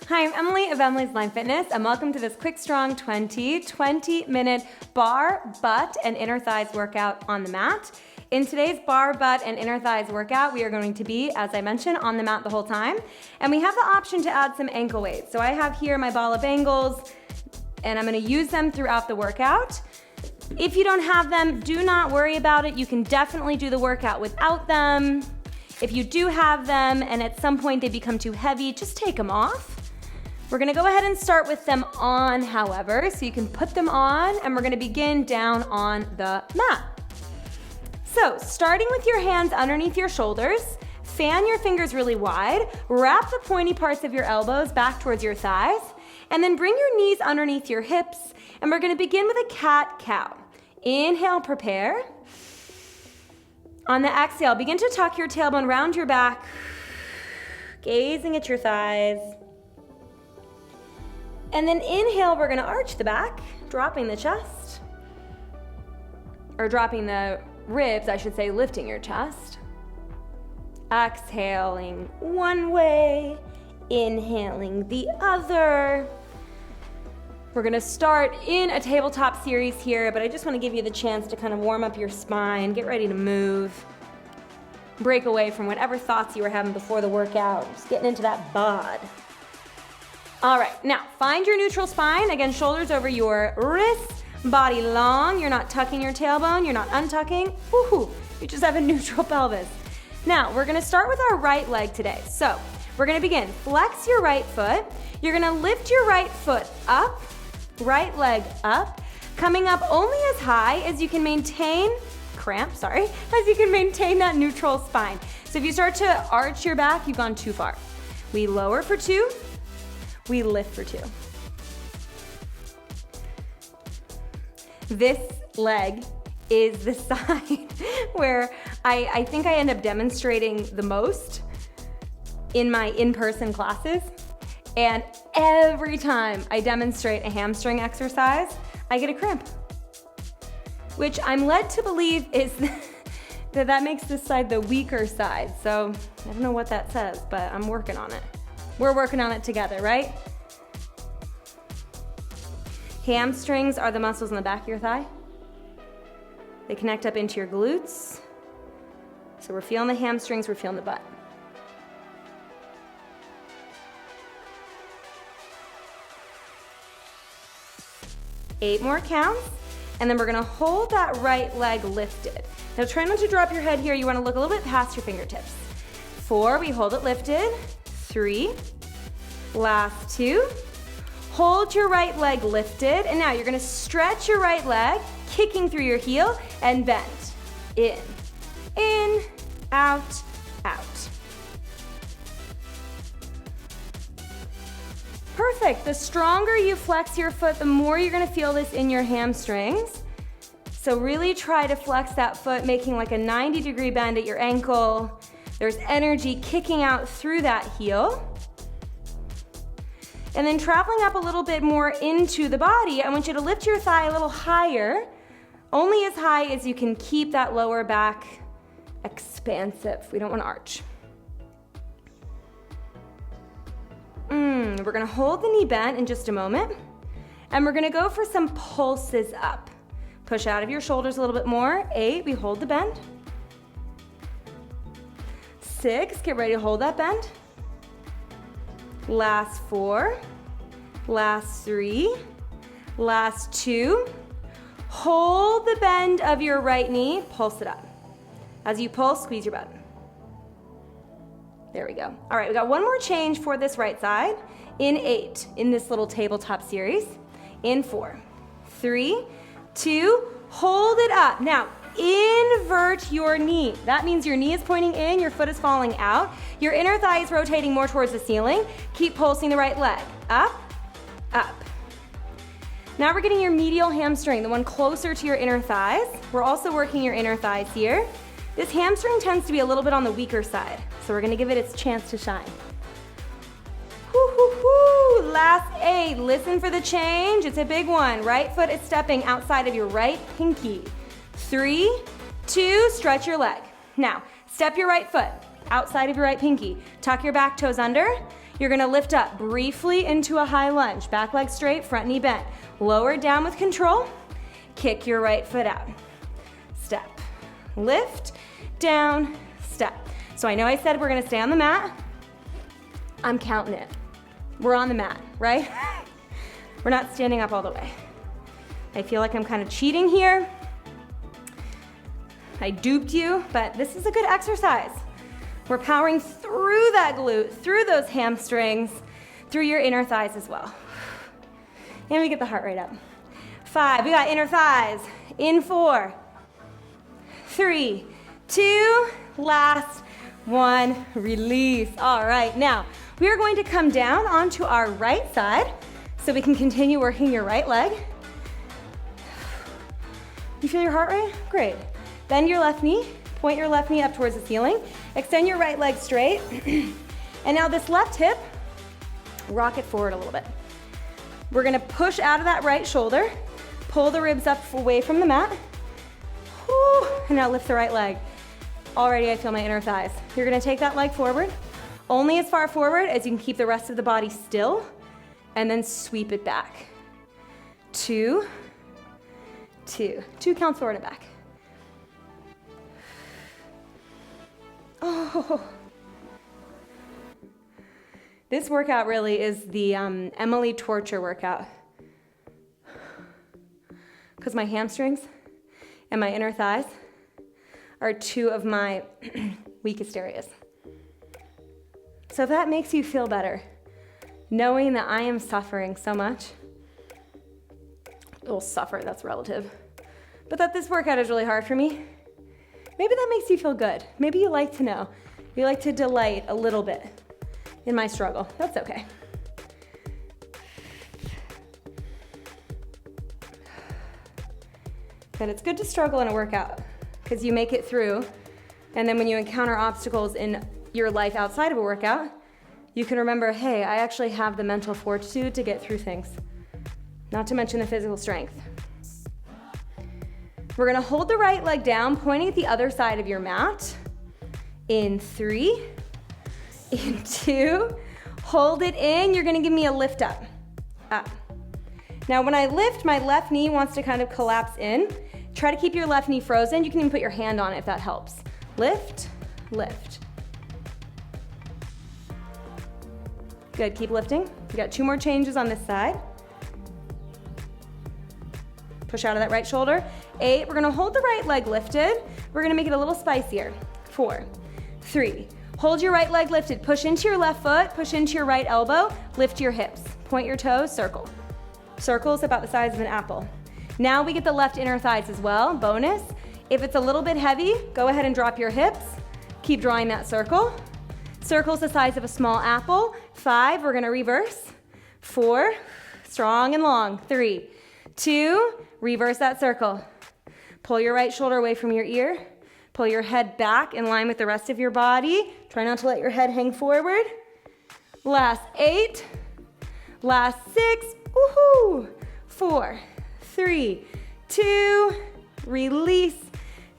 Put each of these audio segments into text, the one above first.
Hi, I'm Emily of Emily's Line Fitness, and welcome to this Quick Strong 20-minute bar, butt, and inner thighs workout on the mat. In today's bar, butt, and inner thighs workout, we are going to be, as I mentioned, on the mat the whole time. And we have the option to add some ankle weights. So I have here my ball of bangles, and I'm gonna use them throughout the workout. If you don't have them, do not worry about it. You can definitely do the workout without them. If you do have them and at some point they become too heavy, just take them off. We're gonna go ahead and start with them on, however, so you can put them on, and we're gonna begin down on the mat. So, starting with your hands underneath your shoulders, fan your fingers really wide, wrap the pointy parts of your elbows back towards your thighs, and then bring your knees underneath your hips, and we're gonna begin with a cat-cow. Inhale, prepare. On the exhale, begin to tuck your tailbone round your back, gazing at your thighs. And then inhale, we're gonna arch the back, dropping the chest, or dropping the ribs, I should say, lifting your chest. Exhaling one way, inhaling the other. We're gonna start in a tabletop series here, but I just wanna give you the chance to kind of warm up your spine, get ready to move, break away from whatever thoughts you were having before the workout, just getting into that bod. All right, now find your neutral spine. Again, shoulders over your wrists, body long. You're not tucking your tailbone, you're not untucking. Woohoo, you just have a neutral pelvis. Now, we're gonna start with our right leg today. So, we're gonna begin. Flex your right foot. You're gonna lift your right foot up, right leg up, coming up only as high as you can maintain, as you can maintain that neutral spine. So if you start to arch your back, you've gone too far. We lower for 2. We lift for 2. This leg is the side where I think I end up demonstrating the most in my in-person classes. And every time I demonstrate a hamstring exercise, I get a cramp, which I'm led to believe is that makes this side the weaker side. So I don't know what that says, but I'm working on it. We're working on it together, right? Hamstrings are the muscles in the back of your thigh. They connect up into your glutes. So we're feeling the hamstrings, we're feeling the butt. Eight more counts, and then we're gonna hold that right leg lifted. Now try not to drop your head here. You wanna look a little bit past your fingertips. 4, we hold it lifted. 3, last 2. Hold your right leg lifted, and now you're gonna stretch your right leg, kicking through your heel, and bend. In, out, out. Perfect. The stronger you flex your foot, the more you're gonna feel this in your hamstrings. So really try to flex that foot, making like a 90-degree bend at your ankle. There's energy kicking out through that heel. And then traveling up a little bit more into the body, I want you to lift your thigh a little higher, only as high as you can keep that lower back expansive. We don't want to arch. We're gonna hold the knee bent in just a moment, and we're gonna go for some pulses up. Push out of your shoulders a little bit more. 8, we hold the bend. 6, get ready to hold that bend. Last 4, last 3, last 2. Hold the bend of your right knee, pulse it up. As you pulse, squeeze your butt. There we go. All right, we got one more change for this right side. In 8, in this little tabletop series. In 4, 3, 2, hold it up. Now, invert your knee. That means your knee is pointing in, your foot is falling out. Your inner thigh is rotating more towards the ceiling. Keep pulsing the right leg. Up, up. Now we're getting your medial hamstring, the one closer to your inner thighs. We're also working your inner thighs here. This hamstring tends to be a little bit on the weaker side, so we're gonna give it its chance to shine. Woo-hoo-hoo. Last 8, listen for the change. It's a big one. Right foot is stepping outside of your right pinky. 3, 2, stretch your leg. Now, step your right foot outside of your right pinky. Tuck your back toes under. You're gonna lift up briefly into a high lunge. Back leg straight, front knee bent. Lower down with control. Kick your right foot out. Step, lift, down, step. So I know I said we're gonna stay on the mat. I'm counting it. We're on the mat, right? We're not standing up all the way. I feel like I'm kind of cheating here. I duped you, but this is a good exercise. We're powering through that glute, through those hamstrings, through your inner thighs as well. And we get the heart rate up. 5, we got inner thighs. In 4, 3, 2, last 1, release. All right, now we are going to come down onto our right side so we can continue working your right leg. You feel your heart rate? Great. Bend your left knee, point your left knee up towards the ceiling, extend your right leg straight, and now this left hip, rock it forward a little bit. We're gonna push out of that right shoulder, pull the ribs up away from the mat, whew, and now lift the right leg. Already I feel my inner thighs. You're gonna take that leg forward, only as far forward as you can keep the rest of the body still, and then sweep it back. 2, 2. 2 counts forward and back. Oh. This workout really is the Emily torture workout. Because my hamstrings and my inner thighs are 2 of my weakest areas. So if that makes you feel better, knowing that I am suffering so much, well, suffer, that's relative, but that this workout is really hard for me, maybe that makes you feel good. Maybe you like to know. You like to delight a little bit in my struggle. That's okay. But it's good to struggle in a workout because you make it through, and then when you encounter obstacles in your life outside of a workout, you can remember, hey, I actually have the mental fortitude to get through things. Not to mention the physical strength. We're gonna hold the right leg down, pointing at the other side of your mat. In 3, in 2, hold it in. You're gonna give me a lift up, up. Now when I lift, my left knee wants to kind of collapse in. Try to keep your left knee frozen. You can even put your hand on it if that helps. Lift, lift. Good, keep lifting. We got 2 more changes on this side. Push out of that right shoulder. 8, we're gonna hold the right leg lifted. We're gonna make it a little spicier. 4, 3, hold your right leg lifted. Push into your left foot, push into your right elbow, lift your hips. Point your toes, circle. Circle's about the size of an apple. Now we get the left inner thighs as well, bonus. If it's a little bit heavy, go ahead and drop your hips. Keep drawing that circle. Circle's the size of a small apple. 5, we're gonna reverse. 4, strong and long. 3, 2, reverse that circle. Pull your right shoulder away from your ear. Pull your head back in line with the rest of your body. Try not to let your head hang forward. Last 8, last 6, woohoo. 4, 3, 2, release.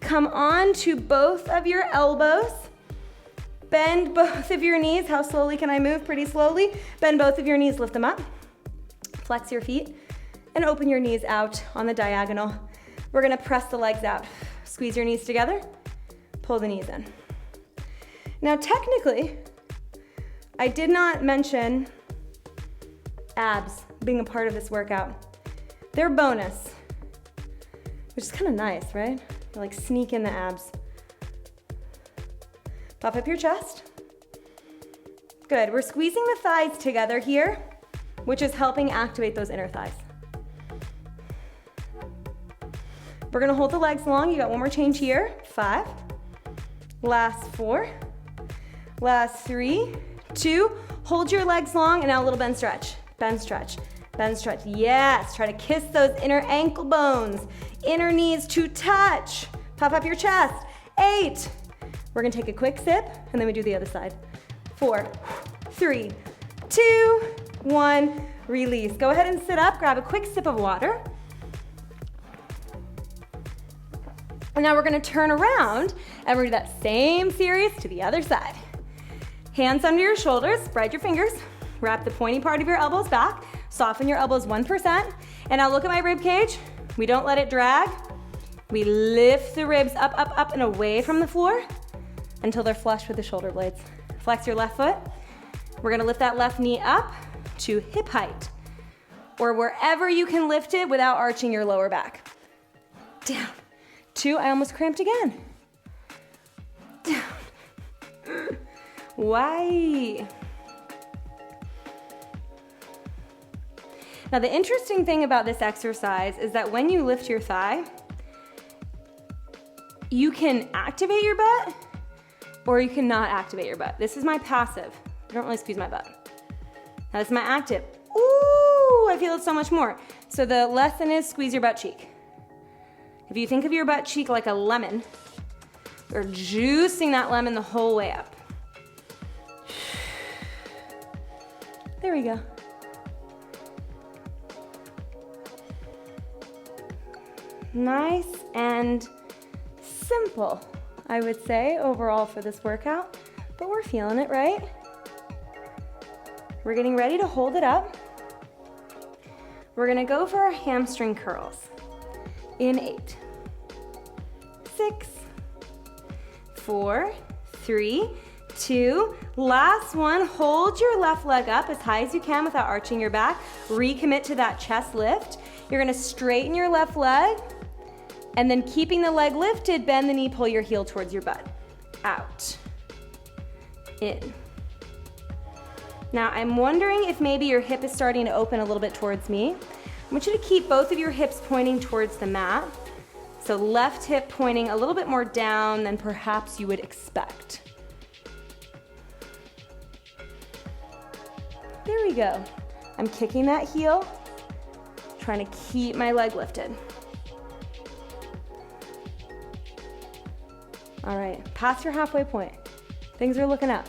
Come on to both of your elbows. Bend both of your knees. How slowly can I move? Pretty slowly. Bend both of your knees, lift them up. Flex your feet and open your knees out on the diagonal. We're gonna press the legs out. Squeeze your knees together, pull the knees in. Now technically, I did not mention abs being a part of this workout. They're bonus, which is kind of nice, right? You like sneak in the abs. Puff up your chest. Good, we're squeezing the thighs together here, which is helping activate those inner thighs. We're gonna hold the legs long. You got 1 more change here. 5, last 4, last 3, 2, hold your legs long, and now a little bend stretch. Bend stretch, bend stretch. Yes, try to kiss those inner ankle bones, inner knees to touch. Puff up your chest. 8, we're gonna take a quick sip, and then we do the other side. 4, 3, 2, 1, release. Go ahead and sit up, grab a quick sip of water. And now we're gonna turn around, and we're gonna do that same series to the other side. Hands under your shoulders, spread your fingers. Wrap the pointy part of your elbows back. Soften your elbows 1%. And now look at my rib cage. We don't let it drag. We lift the ribs up, up, up, and away from the floor until they're flush with the shoulder blades. Flex your left foot. We're gonna lift that left knee up to hip height, or wherever you can lift it without arching your lower back. Down. 2, I almost cramped again. Down. Why? Now the interesting thing about this exercise is that when you lift your thigh, you can activate your butt or you cannot activate your butt. This is my passive. I don't really squeeze my butt. Now this is my active. Ooh, I feel it so much more. So the lesson is squeeze your butt cheek. If you think of your butt cheek like a lemon, we're juicing that lemon the whole way up. There we go. Nice and simple, I would say, overall for this workout, but we're feeling it, right? We're getting ready to hold it up. We're gonna go for our hamstring curls in 8, 6, 4, 3, 2, last one. Hold your left leg up as high as you can without arching your back. Recommit to that chest lift. You're gonna straighten your left leg, and then keeping the leg lifted, bend the knee, pull your heel towards your butt. Out, in. Now I'm wondering if maybe your hip is starting to open a little bit towards me. I want you to keep both of your hips pointing towards the mat. So left hip pointing a little bit more down than perhaps you would expect. There we go. I'm kicking that heel, trying to keep my leg lifted. All right, past your halfway point. Things are looking up.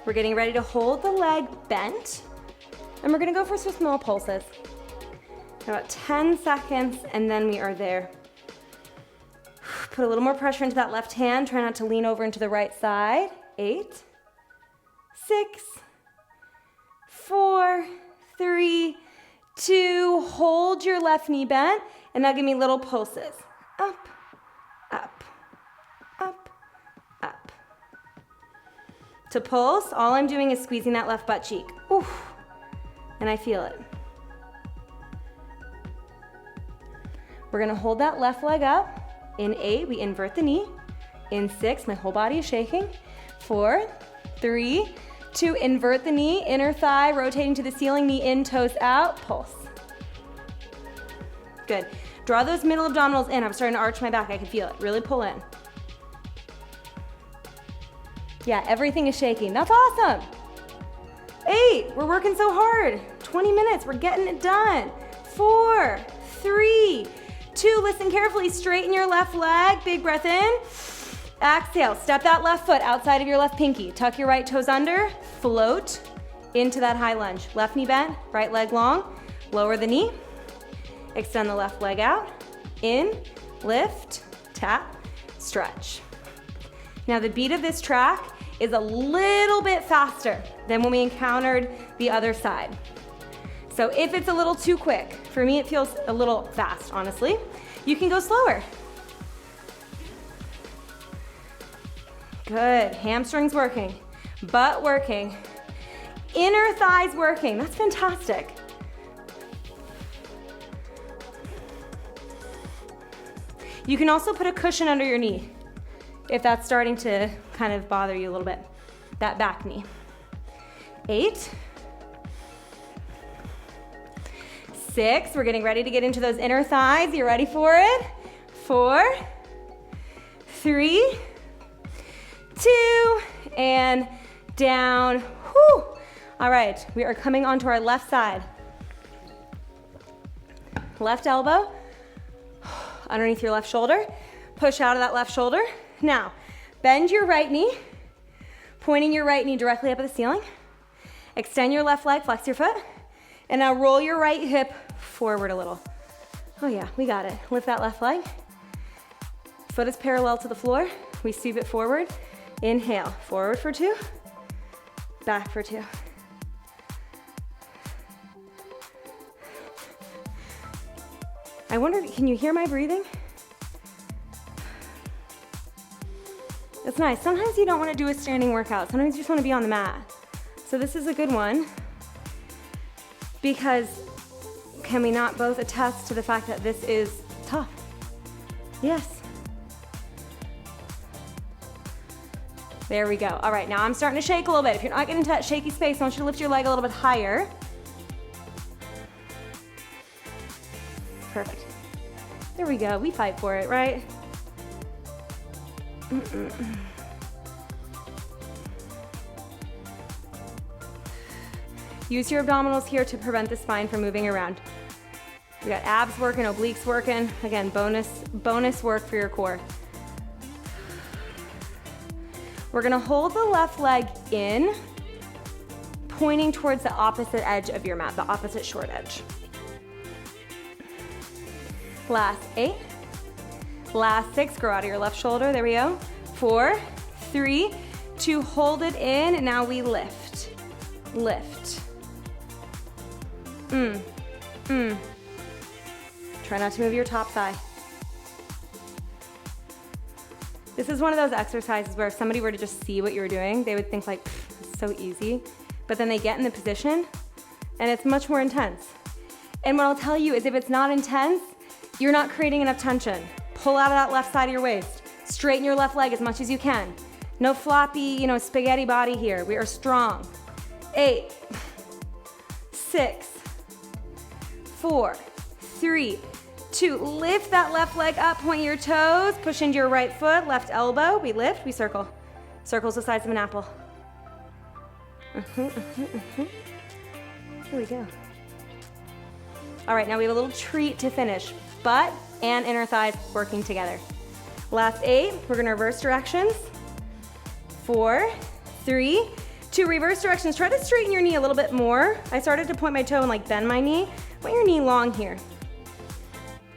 We're getting ready to hold the leg bent, and we're gonna go for some small pulses. About 10 seconds, and then we are there. Put a little more pressure into that left hand. Try not to lean over into the right side. 8, 6, 4, 3, 2, hold your left knee bent, and now give me little pulses. Up, up, up, up. To pulse, all I'm doing is squeezing that left butt cheek. Oof, and I feel it. We're gonna hold that left leg up. In 8, we invert the knee. In 6, my whole body is shaking. 4, 3, 2, invert the knee, inner thigh rotating to the ceiling, knee in, toes out, pulse. Good. Draw those middle abdominals in. I'm starting to arch my back. I can feel it. Really pull in. Yeah, everything is shaking. That's awesome. 8, we're working so hard. 20 minutes, we're getting it done. 4, 3, 2, listen carefully. Straighten your left leg. Big breath in. Exhale. Step that left foot outside of your left pinky. Tuck your right toes under. Float into that high lunge. Left knee bent, right leg long. Lower the knee. Extend the left leg out. In, lift, tap, stretch. Now the beat of this track is a little bit faster than when we encountered the other side. So if it's a little too quick, for me it feels a little fast, honestly. You can go slower. Good, hamstrings working, butt working, inner thighs working. That's fantastic. You can also put a cushion under your knee if that's starting to kind of bother you a little bit, that back knee. 8, 6, we're getting ready to get into those inner thighs. You ready for it? 4, 3, 2, and down. Whew. All right, we are coming onto our left side. Left elbow underneath your left shoulder. Push out of that left shoulder. Now, bend your right knee, pointing your right knee directly up at the ceiling. Extend your left leg, flex your foot. And now roll your right hip forward a little. Oh yeah, we got it. Lift that left leg. Foot is parallel to the floor. We sweep it forward. Inhale, forward for 2, back for 2. I wonder, can you hear my breathing? It's nice. Sometimes you don't want to do a standing workout. Sometimes you just want to be on the mat. So this is a good one because can we not both attest to the fact that this is tough? Yes. There we go. All right, now I'm starting to shake a little bit. If you're not getting into that shaky space, I want you to lift your leg a little bit higher. Perfect. There we go. We fight for it, right? Use your abdominals here to prevent the spine from moving around. We got abs working, obliques working. Again, bonus work for your core. We're gonna hold the left leg in, pointing towards the opposite edge of your mat, the opposite short edge. Last 8. Last 6, grow out of your left shoulder, there we go. 4, 3, 2, hold it in, and now we lift. Lift. Try not to move your top thigh. This is one of those exercises where if somebody were to just see what you were doing, they would think like, it's so easy. But then they get in the position, and it's much more intense. And what I'll tell you is if it's not intense, you're not creating enough tension. Pull out of that left side of your waist. Straighten your left leg as much as you can. No floppy, spaghetti body here. We are strong. 8, 6, 4, 3, 2. Lift that left leg up, point your toes, push into your right foot, left elbow. We lift, we circle. Circle's the size of an apple. Here we go. All right, now we have a little treat to finish. Butt and inner thighs working together. Last 8, we're gonna reverse directions. 4, 3, 2, reverse directions. Try to straighten your knee a little bit more. I started to point my toe and bend my knee. Point your knee long here.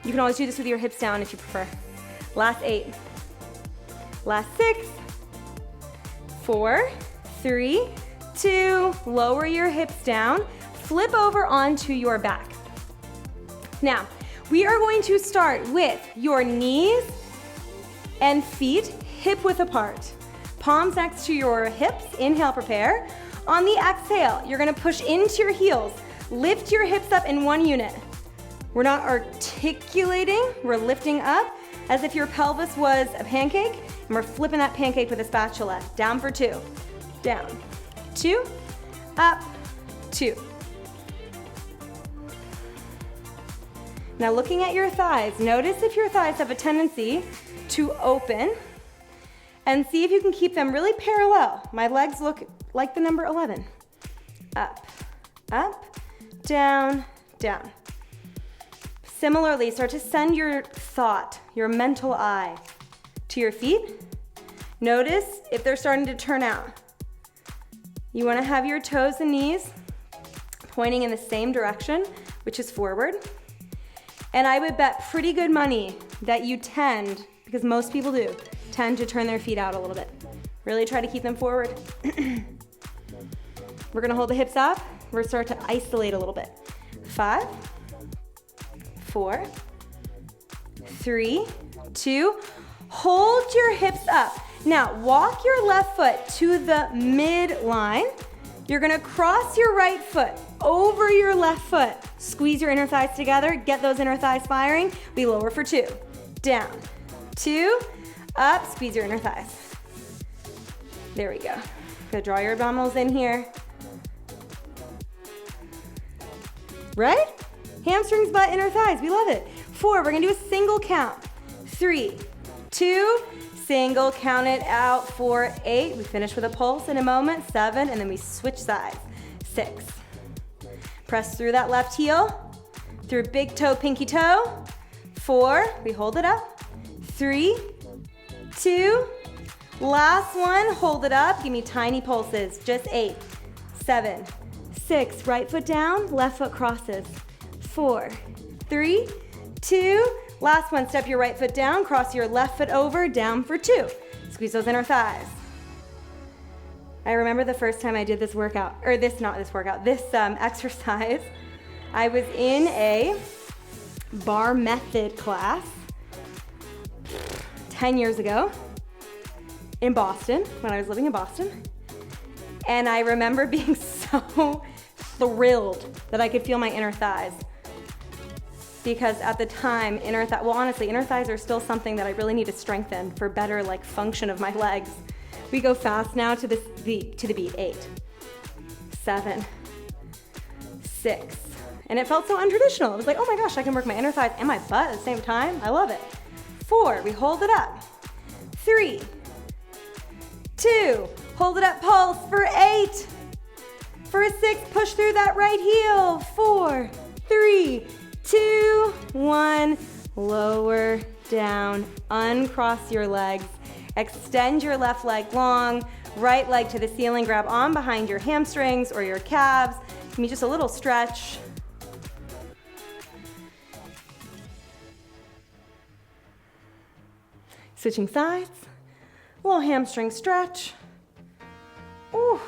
You can always do this with your hips down if you prefer. Last 8. Last 6, 4, 3, 2, lower your hips down. Flip over onto your back. Now, we are going to start with your knees and feet hip width apart. Palms next to your hips. Inhale, prepare. On the exhale, you're gonna push into your heels. Lift your hips up in one unit. We're not articulating, we're lifting up as if your pelvis was a pancake, and we're flipping that pancake with a spatula. Down for 2. Down. 2. Up. 2. Now looking at your thighs, notice if your thighs have a tendency to open and see if you can keep them really parallel. My legs look like the number 11. Up, up, down, down. Similarly, start to send your thought, your mental eye to your feet. Notice if they're starting to turn out. You wanna have your toes and knees pointing in the same direction, which is forward. And I would bet pretty good money that you tend, because most people do, tend to turn their feet out a little bit. Really try to keep them forward. We're gonna hold the hips up. We're gonna start to isolate a little bit. 5, 4, 3, 2, hold your hips up. Now walk your left foot to the midline. You're gonna cross your right foot over your left foot. Squeeze your inner thighs together, get those inner thighs firing. We lower for 2. Down, 2, up, squeeze your inner thighs. There we go. Good, draw your abdominals in here. Right? Hamstrings, butt, inner thighs, we love it. 4, we're gonna do a single count. 3, 2, single, count it out for 8. We finish with a pulse in a moment. 7, and then we switch sides. 6. Press through that left heel, through big toe, pinky toe. 4, we hold it up. 3, 2, last one, hold it up. Give me tiny pulses, just 8, 7, 6, right foot down, left foot crosses. 4, 3, 2, last one, step your right foot down, cross your left foot over, down for 2. Squeeze those inner thighs. I remember the first time I did this workout, or this exercise. I was in a bar method class 10 years ago in Boston, when I was living in Boston. And I remember being so thrilled that I could feel my inner thighs. Because at the time, inner thighs are still something that I really need to strengthen for better function of my legs. We go fast now to the beat. 8, 7, 6. And it felt so untraditional. It was like, oh my gosh, I can work my inner thighs and my butt at the same time. I love it. 4, we hold it up. 3, 2, hold it up, pulse for 8. For a 6, push through that right heel. 4, 3, 2, 1. Lower down, uncross your legs. Extend your left leg long, right leg to the ceiling. Grab on behind your hamstrings or your calves. Give me just a little stretch. Switching sides. A little hamstring stretch. Ooh.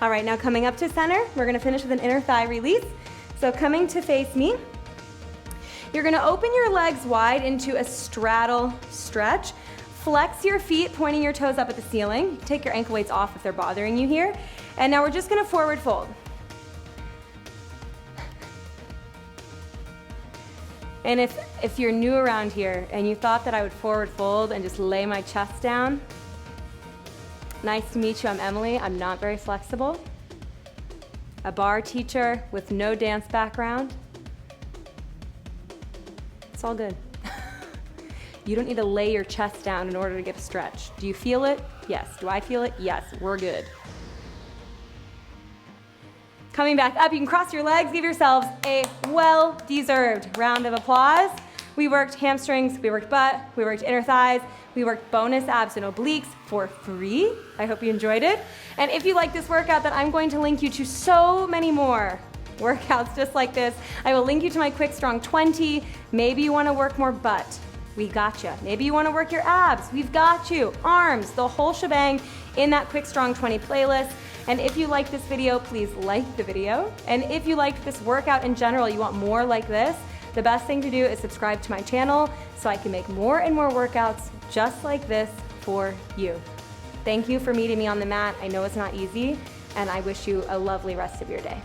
All right, now coming up to center, we're gonna finish with an inner thigh release. So coming to face me, you're gonna open your legs wide into a straddle stretch. Flex your feet, pointing your toes up at the ceiling. Take your ankle weights off if they're bothering you here. And now we're just gonna forward fold. And if you're new around here and you thought that I would forward fold and just lay my chest down, nice to meet you, I'm Emily. I'm not very flexible. A bar teacher with no dance background. It's all good. You don't need to lay your chest down in order to get a stretch. Do you feel it? Yes. Do I feel it? Yes, we're good. Coming back up, you can cross your legs, give yourselves a well-deserved round of applause. We worked hamstrings, we worked butt, we worked inner thighs, we worked bonus abs and obliques for free. I hope you enjoyed it. And if you like this workout, then I'm going to link you to so many more workouts just like this. I will link you to my Quick Strong 20. Maybe you want to work more butt. We got you. Maybe you want to work your abs. We've got you. Arms, the whole shebang in that Quick Strong 20 playlist. And if you like this video, please like the video. And if you liked this workout in general, you want more like this, the best thing to do is subscribe to my channel so I can make more and more workouts just like this for you. Thank you for meeting me on the mat. I know it's not easy, and I wish you a lovely rest of your day.